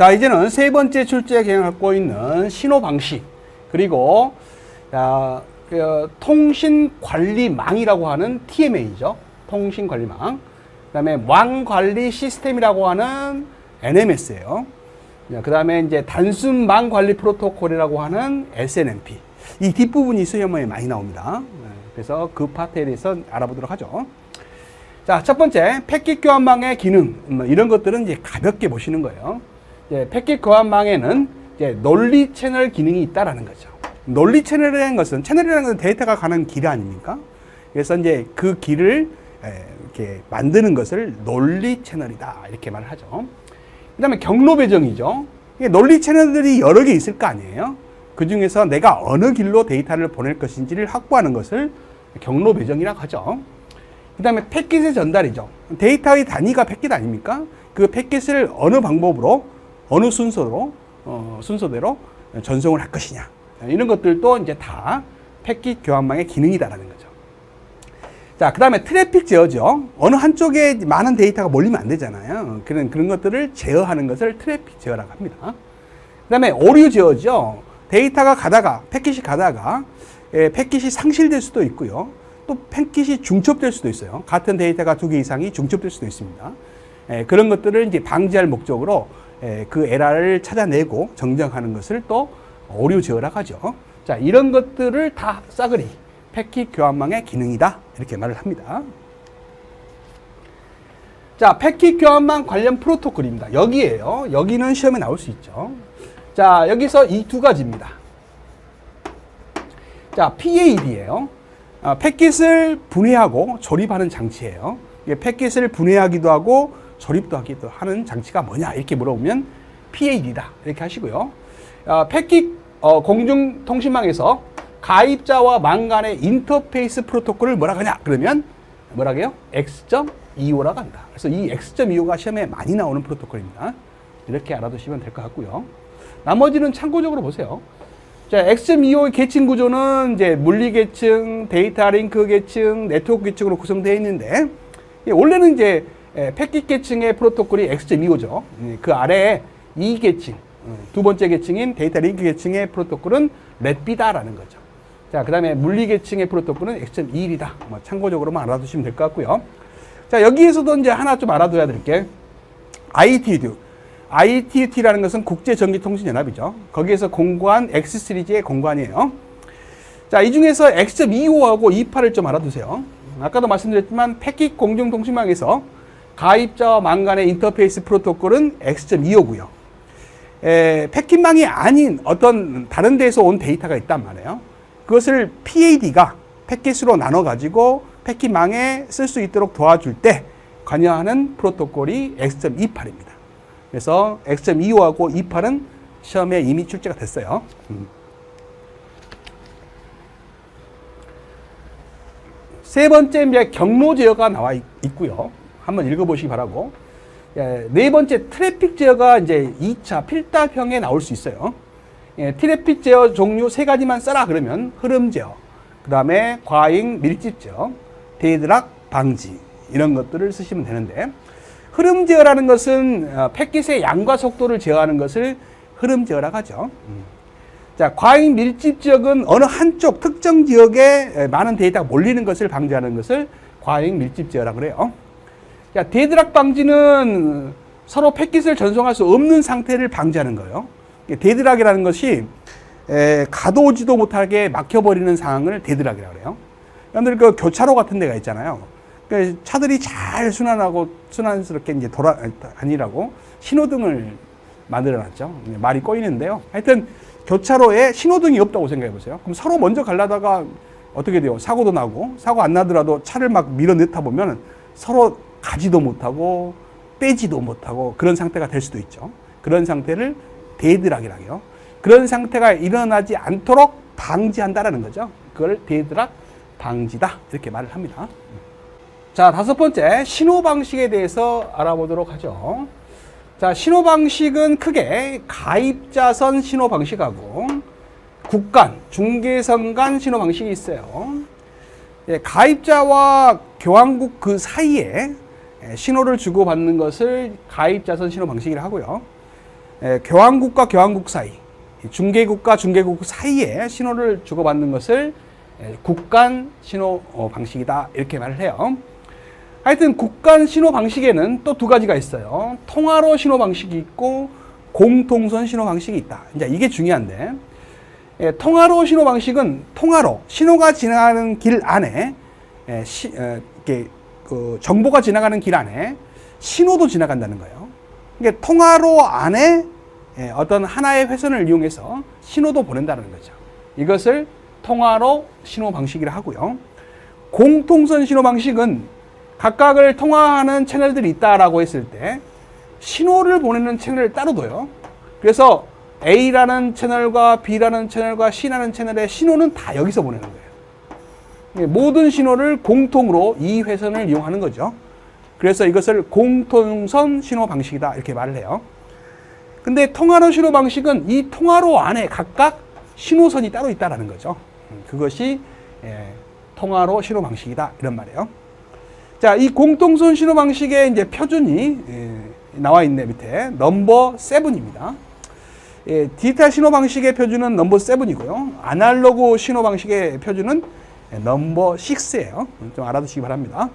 자, 이제는 세 번째 출제 개념을 갖고 있는 신호 방식, 그리고 통신관리망이라고 하는 TMA죠. 통신관리망. 그 다음에 왕관리 시스템이라고 하는 NMS예요. 그 다음에 이제 단순망 관리 프로토콜이라고 하는 SNMP. 이 뒷부분이 시험에 많이 나옵니다. 그래서 그 파트에 대해서 알아보도록 하죠. 자, 첫 번째, 패킷 교환망의 기능. 이런 것들은 이제 가볍게 보시는 거예요. 패킷 교환망에는 이제 논리 채널 기능이 있다라는 거죠. 논리 채널이라는 것은, 채널이라는 것은 데이터가 가는 길 아닙니까? 그래서 이제 그 길을 이렇게 만드는 것을 논리 채널이다. 이렇게 말을 하죠. 그 다음에 경로 배정이죠. 논리 채널들이 여러 개 있을 거 아니에요. 그 중에서 내가 어느 길로 데이터를 보낼 것인지를 확보하는 것을 경로 배정이라고 하죠. 그 다음에 패킷의 전달이죠. 데이터의 단위가 패킷 아닙니까? 그 패킷을 어느 방법으로, 어느 순서대로 전송을 할 것이냐. 이런 것들도 이제 다 패킷 교환망의 기능이다라는 거죠. 자, 그 다음에 트래픽 제어죠. 어느 한쪽에 많은 데이터가 몰리면 안 되잖아요. 그런 것들을 제어하는 것을 트래픽 제어라고 합니다. 그 다음에 오류 제어죠. 데이터가 가다가, 패킷이 가다가, 패킷이 상실될 수도 있고요. 또 패킷이 중첩될 수도 있어요. 같은 데이터가 2개 이상이 중첩될 수도 있습니다. 그런 것들을 이제 방지할 목적으로 그 에러를 찾아내고 정정하는 것을 또 오류 제어라고 하죠. 자, 이런 것들을 다 싸그리 패킷 교환망의 기능이다. 이렇게 말을 합니다. 자, 패킷 교환망 관련 프로토콜입니다. 여기에요. 여기는 시험에 나올 수 있죠. 자, 여기서 이 두 가지입니다. 자, PAD예요. 패킷을 분해하고 조립하는 장치예요. 패킷을 분해하기도 하고 조립도 하기도 하는 장치가 뭐냐 이렇게 물어보면 PAD다 이렇게 하시고요. 패킷 공중통신망에서 가입자와 망 간의 인터페이스 프로토콜을 뭐라 하냐 그러면 뭐라고 해요? X.25라고 한다. 그래서 이 X.25가 시험에 많이 나오는 프로토콜입니다. 이렇게 알아두시면 될 것 같고요. 나머지는 참고적으로 보세요. 자, X.25의 계층 구조는 이제 물리 계층, 데이터 링크 계층, 네트워크 계층으로 구성되어 있는데, 원래는 이제 패킷 계층의 프로토콜이 X.25죠. 그 아래에 이 계층, 두 번째 계층인 데이터 링크 계층의 프로토콜은 렛비다라는 거죠. 자, 그 다음에 물리 계층의 프로토콜은 X.21이다. 참고적으로만 알아두시면 될 것 같고요. 자, 여기에서도 이제 하나 좀 알아둬야 될 게, ITUT라는 것은 국제전기통신연합이죠. 거기에서 공고한 X3G의 공고안이에요. 자, 이 중에서 X.25하고 28을 좀 알아두세요. 아까도 말씀드렸지만 패킷 공중통신망에서 가입자와 망 간의 인터페이스 프로토콜은 X.25고요. 패킷망이 아닌 어떤 다른 데에서 온 데이터가 있단 말이에요. 그것을 PAD가 패킷으로 나눠가지고 패킷망에 쓸 수 있도록 도와줄 때 관여하는 프로토콜이 X.28입니다. 그래서 X.25하고 28은 시험에 이미 출제가 됐어요. 세 번째 이제 경로 제어가 나와 있고요. 한번 읽어보시기 바라고. 네 번째 트래픽 제어가 이제 2차 필답형에 나올 수 있어요. 트래픽 제어 종류 세 가지만 써라 그러면 흐름 제어, 그 다음에 과잉 밀집 제어, 데드락 방지 이런 것들을 쓰시면 되는데, 흐름 제어라는 것은 패킷의 양과 속도를 제어하는 것을 흐름 제어라고 하죠. 자, 과잉 밀집 지역은 어느 한쪽 특정 지역에 많은 데이터가 몰리는 것을 방지하는 것을 과잉 밀집 제어라고 그래요. 자, 데드락 방지는 서로 패킷을 전송할 수 없는 상태를 방지하는 거예요. 데드락이라는 것이 가도오지도 못하게 막혀버리는 상황을 데드락이라고 그래요. 여러분들 그 교차로 같은 데가 있잖아요. 차들이 잘 순환스럽게 이제 다니라고 신호등을 만들어놨죠. 말이 꼬이는데요. 하여튼 교차로에 신호등이 없다고 생각해 보세요. 그럼 서로 먼저 가려다가 어떻게 돼요? 사고도 나고, 사고 안 나더라도 차를 막 밀어넣다 보면 서로 가지도 못하고 빼지도 못하고 그런 상태가 될 수도 있죠. 그런 상태를 데드락이라고 해요. 그런 상태가 일어나지 않도록 방지한다라는 거죠. 그걸 데드락 방지다 이렇게 말을 합니다. 자, 다섯 번째 신호 방식에 대해서 알아보도록 하죠. 자, 신호 방식은 크게 가입자선 신호 방식하고 국간, 중개선 간 신호 방식이 있어요. 가입자와 교환국 그 사이에 신호를 주고받는 것을 가입자선 신호 방식이라고 하고요. 교환국과 교환국 사이, 중개국과 중개국 사이에 신호를 주고받는 것을 국간 신호 방식이다 이렇게 말을 해요. 하여튼 국간 신호 방식에는 또 두 가지가 있어요. 통화로 신호 방식이 있고 공통선 신호 방식이 있다. 이제 이게 중요한데, 통화로 신호 방식은 통화로 신호가 지나가는 길 안에 정보가 지나가는 길 안에 신호도 지나간다는 거예요. 그러니까 통화로 안에 어떤 하나의 회선을 이용해서 신호도 보낸다는 거죠. 이것을 통화로 신호 방식이라 하고요. 공통선 신호 방식은 각각을 통화하는 채널들이 있다라고 했을 때 신호를 보내는 채널을 따로 둬요. 그래서 A라는 채널과 B라는 채널과 C라는 채널의 신호는 다 여기서 보내는 거예요. 모든 신호를 공통으로 이 회선을 이용하는 거죠. 그래서 이것을 공통선 신호 방식이다 이렇게 말을 해요. 근데 통화로 신호 방식은 이 통화로 안에 각각 신호선이 따로 있다는 거죠. 그것이 통화로 신호 방식이다 이런 말이에요. 자, 이 공통선 신호 방식의 이제 표준이 나와 있네 밑에 넘버 7입니다. 디지털 신호 방식의 표준은 넘버 7이고요. 아날로그 신호 방식의 표준은 넘버 6예요. 좀 알아두시기 바랍니다.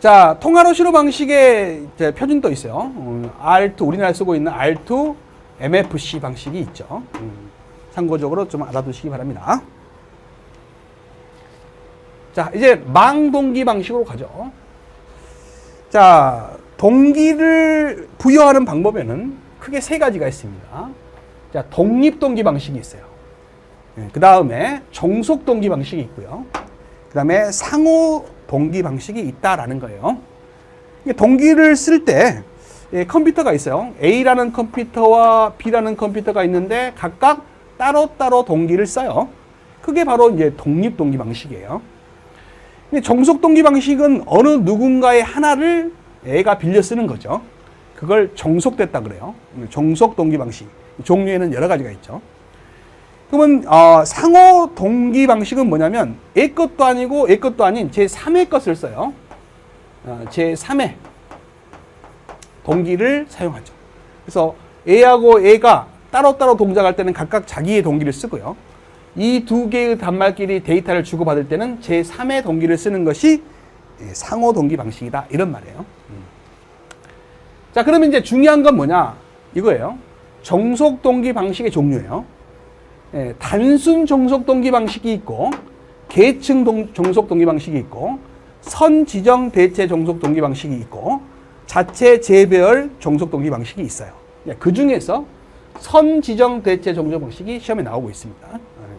자, 통화로 신호 방식의 표준도 있어요. R2, 우리나라에 쓰고 있는 R2 MFC 방식이 있죠. 참고적으로 좀 알아두시기 바랍니다. 자, 이제 망동기 방식으로 가죠. 자, 동기를 부여하는 방법에는 크게 세 가지가 있습니다. 자, 독립동기 방식이 있어요. 그 다음에 종속동기 방식이 있고요. 그 다음에 상호동기 방식이 있다라는 거예요. 동기를 쓸 때 컴퓨터가 있어요. A라는 컴퓨터와 B라는 컴퓨터가 있는데 각각 따로따로 동기를 써요. 그게 바로 이제 독립동기 방식이에요. 근데 종속동기 방식은 어느 누군가의 하나를 A가 빌려 쓰는 거죠. 그걸 종속됐다 그래요. 종속동기 방식. 종류에는 여러 가지가 있죠. 그러면 상호동기 방식은 뭐냐면 A 것도 아니고 A 것도 아닌 제3의 것을 써요. 제3의 동기를 사용하죠. 그래서 A하고 A가 따로따로 동작할 때는 각각 자기의 동기를 쓰고요. 이 두 개의 단말끼리 데이터를 주고받을 때는 제3의 동기를 쓰는 것이 상호동기 방식이다 이런 말이에요. 자, 그러면 이제 중요한 건 뭐냐 이거예요. 종속동기 방식의 종류예요. 단순 종속동기 방식이 있고 계층 종속동기 방식이 있고 선지정 대체 종속동기 방식이 있고 자체 재배열 종속동기 방식이 있어요. 그 중에서 선지정 대체 종속 방식이 시험에 나오고 있습니다.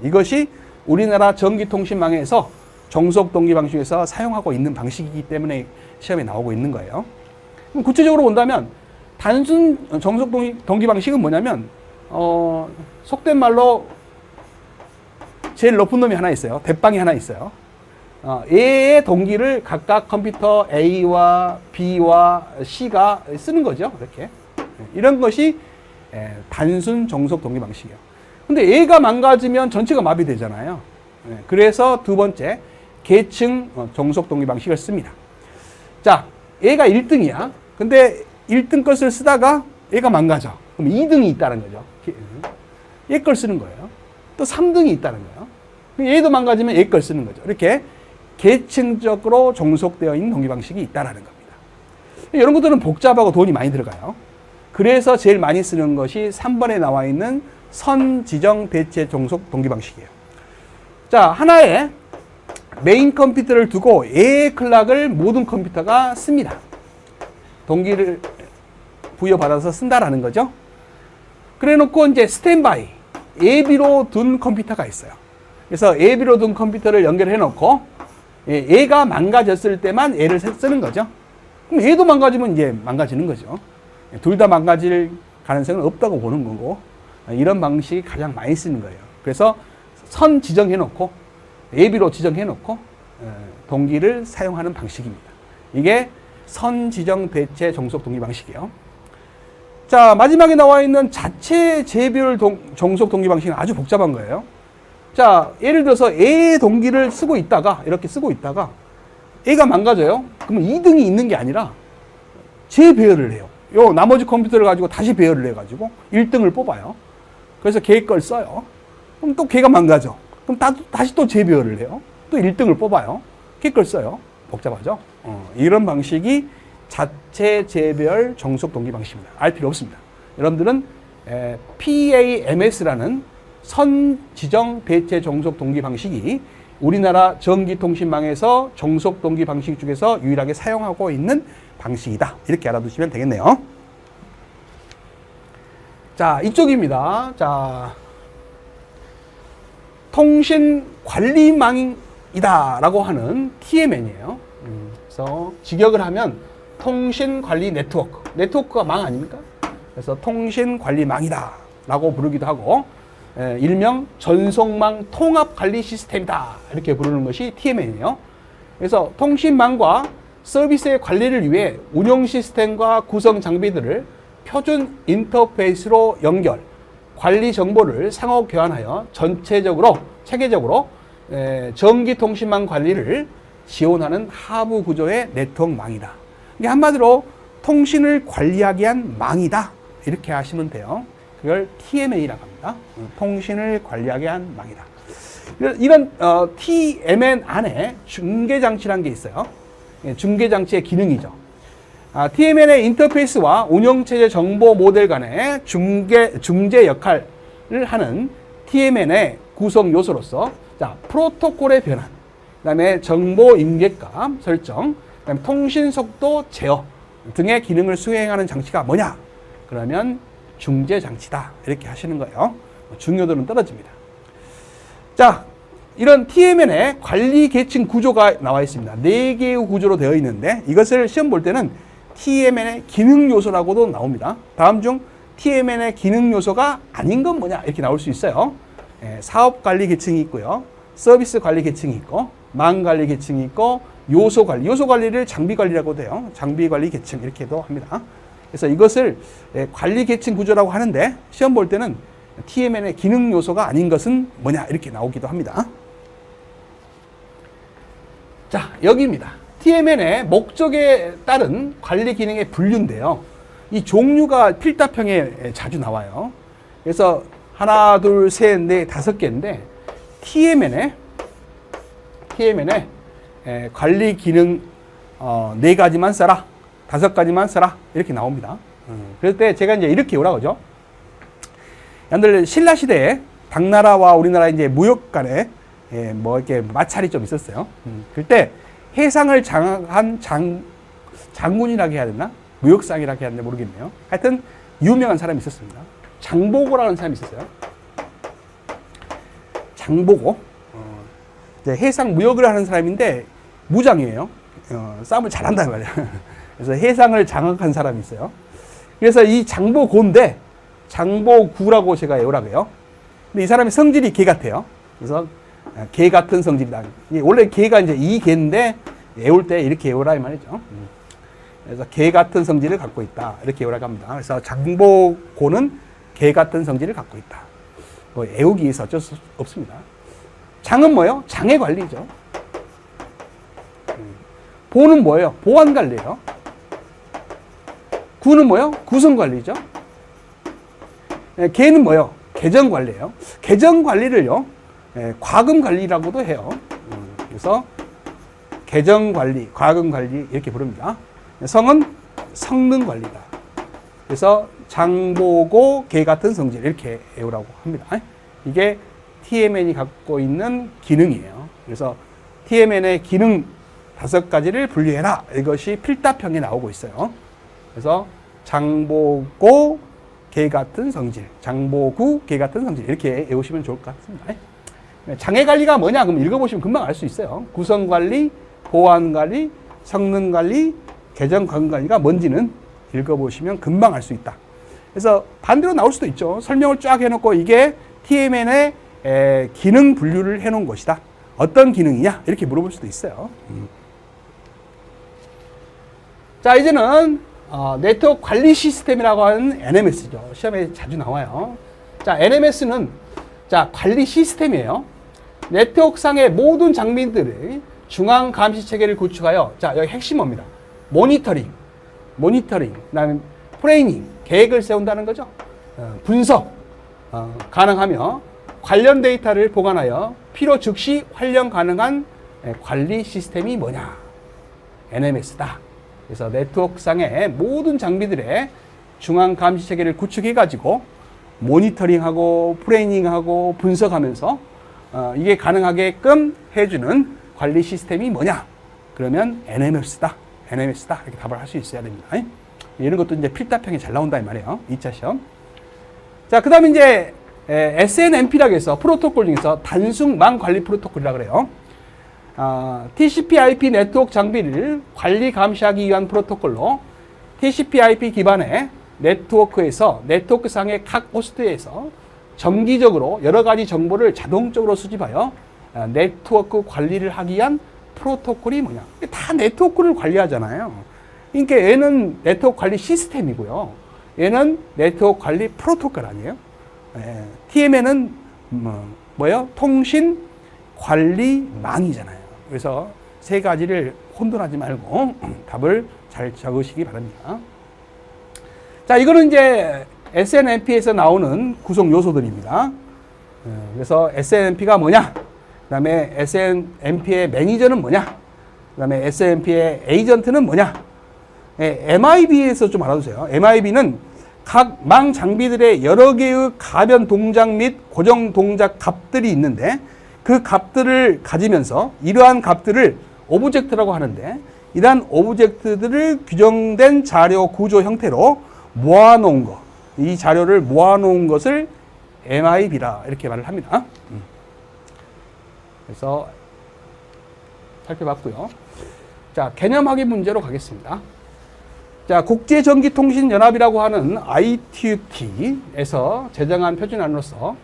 이것이 우리나라 전기통신망에서 종속동기 방식에서 사용하고 있는 방식이기 때문에 시험에 나오고 있는 거예요. 그럼 구체적으로 본다면 단순 종속동기 방식은 뭐냐면 속된 말로 제일 높은 놈이 하나 있어요. 대빵이 하나 있어요. A의 동기를 각각 컴퓨터 A와 B와 C가 쓰는 거죠. 이렇게. 이런 것이 단순 종속 동기 방식이에요. 근데 A가 망가지면 전체가 마비되잖아요. 그래서 두 번째, 계층 종속 동기 방식을 씁니다. 자, A가 1등이야. 근데 1등 것을 쓰다가 A가 망가져. 그럼 2등이 있다는 거죠. 얘 걸 쓰는 거예요. 또 3등이 있다는 거예요. 얘도 망가지면 얘 걸 쓰는 거죠. 이렇게 계층적으로 종속되어 있는 동기 방식이 있다는 겁니다. 이런 것들은 복잡하고 돈이 많이 들어가요. 그래서 제일 많이 쓰는 것이 3번에 나와 있는 선지정 대체 종속 동기 방식이에요. 자, 하나의 메인 컴퓨터를 두고 A의 클락을 모든 컴퓨터가 씁니다. 동기를 부여받아서 쓴다라는 거죠. 그래 놓고 이제 스탠바이, 예비로 둔 컴퓨터가 있어요. 그래서 예비로 둔 컴퓨터를 연결해 놓고 얘가 망가졌을 때만 얘를 쓰는 거죠. 그럼 얘도 망가지면 이제 망가지는 거죠. 둘 다 망가질 가능성은 없다고 보는 거고, 이런 방식이 가장 많이 쓰는 거예요. 그래서 선 지정해 놓고 예비로 지정해 놓고 동기를 사용하는 방식입니다. 이게 선 지정 대체 종속 동기 방식이에요. 자, 마지막에 나와 있는 자체 재별 종속 동기 방식은 아주 복잡한 거예요. 자, 예를 들어서 A의 동기를 쓰고 있다가 이렇게 쓰고 있다가 A가 망가져요. 그러면 2등이 있는 게 아니라 재배열을 해요. 요 나머지 컴퓨터를 가지고 다시 배열을 해가지고 1등을 뽑아요. 그래서 걔 걸 써요. 그럼 또 걔가 망가져. 그럼 다시 또 재배열을 해요. 또 1등을 뽑아요. 걔 걸 써요. 복잡하죠? 이런 방식이 자체 재배열 정속 동기 방식입니다. 알 필요 없습니다. 여러분들은 PAMS라는 선 지정 대체 정속 동기 방식이 우리나라 전기통신망에서 정속 동기 방식 중에서 유일하게 사용하고 있는 방식이다. 이렇게 알아두시면 되겠네요. 자, 이쪽입니다. 자, 통신관리망이다라고 하는 TMN이에요. 그래서 직역을 하면 통신관리 네트워크. 네트워크가 망 아닙니까? 그래서 통신관리망이다 라고 부르기도 하고, 일명 전송망 통합관리 시스템이다 이렇게 부르는 것이 TMN이에요. 그래서 통신망과 서비스의 관리를 위해 운영 시스템과 구성 장비들을 표준 인터페이스로 연결, 관리 정보를 상호 교환하여 전체적으로, 체계적으로 전기통신망 관리를 지원하는 하부 구조의 네트워크망이다. 이게 한마디로 통신을 관리하기 위한 망이다. 이렇게 하시면 돼요. 그걸 TMN이라고 합니다. 통신을 관리하기 위한 망이다. 이런 TMN 안에 중계장치라는 게 있어요. 중계장치의 기능이죠. TMN의 인터페이스와 운영체제 정보 모델 간의 중재 역할을 하는 TMN의 구성 요소로서, 자, 프로토콜의 변환, 그다음에 정보 입력감 설정, 그다음에 통신 속도 제어 등의 기능을 수행하는 장치가 뭐냐? 그러면 중재 장치다. 이렇게 하시는 거예요. 중요도는 떨어집니다. 자, 이런 TMN의 관리 계층 구조가 나와 있습니다. 4개의 구조로 되어 있는데 이것을 시험 볼 때는 TMN의 기능 요소라고도 나옵니다. 다음 중 TMN의 기능 요소가 아닌 건 뭐냐? 이렇게 나올 수 있어요. 사업 관리 계층이 있고요. 서비스 관리 계층이 있고, 망 관리 계층이 있고, 요소 관리. 요소 관리를 장비 관리라고도 해요. 장비 관리 계층 이렇게도 합니다. 그래서 이것을 관리 계층 구조라고 하는데 시험 볼 때는 TMN의 기능 요소가 아닌 것은 뭐냐? 이렇게 나오기도 합니다. 자, 여기입니다. TMN의 목적에 따른 관리 기능의 분류인데요. 이 종류가 필답형에 자주 나와요. 그래서 하나, 둘, 셋, 넷, 5개인데 TMN의 관리 기능 4가지만 써라, 5가지만 써라 이렇게 나옵니다. 그럴 때 제가 이제 이렇게 오라 그러죠. 여러분들 신라 시대에 당나라와 우리나라 이제 무역 간에 뭐 이렇게 마찰이 좀 있었어요. 그때 해상을 장악한 장군이라고 해야 되나? 무역상이라고 해야 되나 모르겠네요. 하여튼 유명한 사람이 있었습니다. 장보고라는 사람이 있었어요. 장보고. 이제 해상 무역을 하는 사람인데 무장이에요. 싸움을 잘한단 말이에요. 그래서 해상을 장악한 사람이 있어요. 그래서 이 장보고인데 장보구라고 제가 애우라고 해요. 근데 이 사람이 성질이 개 같아요. 그래서 개 같은 성질이다. 원래 개가 이제 이 개인데 애울 때 이렇게 애우라 이 말이죠. 그래서 개 같은 성질을 갖고 있다. 이렇게 애우라고 합니다. 그래서 장보고는 개 같은 성질을 갖고 있다. 뭐 애우기 위해서 어쩔 수 없습니다. 장은 뭐예요? 장애 관리죠. 보는 뭐예요? 보안 관리예요. 구는 뭐예요? 구성 관리죠. 개는 뭐예요? 계정 관리예요. 계정 관리를요, 과금 관리라고도 해요. 그래서 계정 관리, 과금 관리 이렇게 부릅니다. 성은 성능 관리다. 그래서 장보고 개 같은 성질 이렇게 외우라고 합니다. 이게 TMN이 갖고 있는 기능이에요. 그래서 TMN의 기능 5가지를 분류해라. 이것이 필답형에 나오고 있어요. 그래서 장보고 개 같은 성질, 장보구 개 같은 성질 이렇게 외우시면 좋을 것 같습니다. 장애 관리가 뭐냐? 그럼 읽어보시면 금방 알 수 있어요. 구성 관리, 보안 관리, 성능 관리, 계정 과금 관리가 뭔지는 읽어보시면 금방 알 수 있다. 그래서 반대로 나올 수도 있죠. 설명을 쫙 해놓고 이게 TMN의 기능 분류를 해놓은 것이다. 어떤 기능이냐? 이렇게 물어볼 수도 있어요. 자, 이제는 네트워크 관리 시스템이라고 하는 NMS죠. 시험에 자주 나와요. 자, NMS는 자, 관리 시스템이에요. 네트워크상의 모든 장비들의 중앙 감시 체계를 구축하여, 자, 여기 핵심 뭡니다. 모니터링, 그다음에 프레이닝, 계획을 세운다는 거죠. 분석 가능하며 관련 데이터를 보관하여 필요 즉시 활용 가능한 관리 시스템이 뭐냐? NMS다. 그래서 네트워크상의 모든 장비들의 중앙 감시 체계를 구축해 가지고 모니터링하고 프레이닝하고 분석하면서 이게 가능하게끔 해주는 관리 시스템이 뭐냐? 그러면 NMS다. NMS다. 이렇게 답을 할 수 있어야 됩니다. 이런 것도 이제 필답형이 잘 나온다 이 말이에요. 2차 시험. 자, 그 다음에 이제 SNMP라고 해서 프로토콜 중에서 단순망 관리 프로토콜이라고 그래요. TCP/IP 네트워크 장비를 관리 감시하기 위한 프로토콜로 TCP/IP 기반의 네트워크에서 네트워크상의 각 호스트에서 정기적으로 여러 가지 정보를 자동적으로 수집하여 네트워크 관리를 하기 위한 프로토콜이 뭐냐? 다 네트워크를 관리하잖아요. 그러니까 얘는 네트워크 관리 시스템이고요. 얘는 네트워크 관리 프로토콜 아니에요? TMN은 뭐예요? 통신 관리망이잖아요. 그래서 세 가지를 혼돈하지 말고 답을 잘 적으시기 바랍니다. 자, 이거는 이제 SNMP에서 나오는 구성 요소들입니다. 그래서 SNMP가 뭐냐? 그 다음에 SNMP의 매니저는 뭐냐? 그 다음에 SNMP의 에이전트는 뭐냐? MIB에서 좀 알아두세요. MIB는 각 망 장비들의 여러 개의 가변 동작 및 고정 동작 값들이 있는데 그 값들을 가지면서 이러한 값들을 오브젝트라고 하는데 이러한 오브젝트들을 규정된 자료 구조 형태로 모아놓은 것, 이 자료를 모아놓은 것을 MIB라 이렇게 말을 합니다. 그래서 살펴봤고요. 자, 개념 확인 문제로 가겠습니다. 자, 국제전기통신연합이라고 하는 ITUT에서 제정한 표준안으로서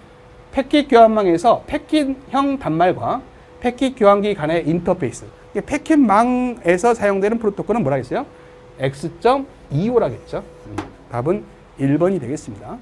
패킷 교환망에서 패킷형 단말과 패킷 교환기 간의 인터페이스. 패킷망에서 사용되는 프로토콜은 뭐라 했어요? X.25라겠죠. 답은 1번이 되겠습니다.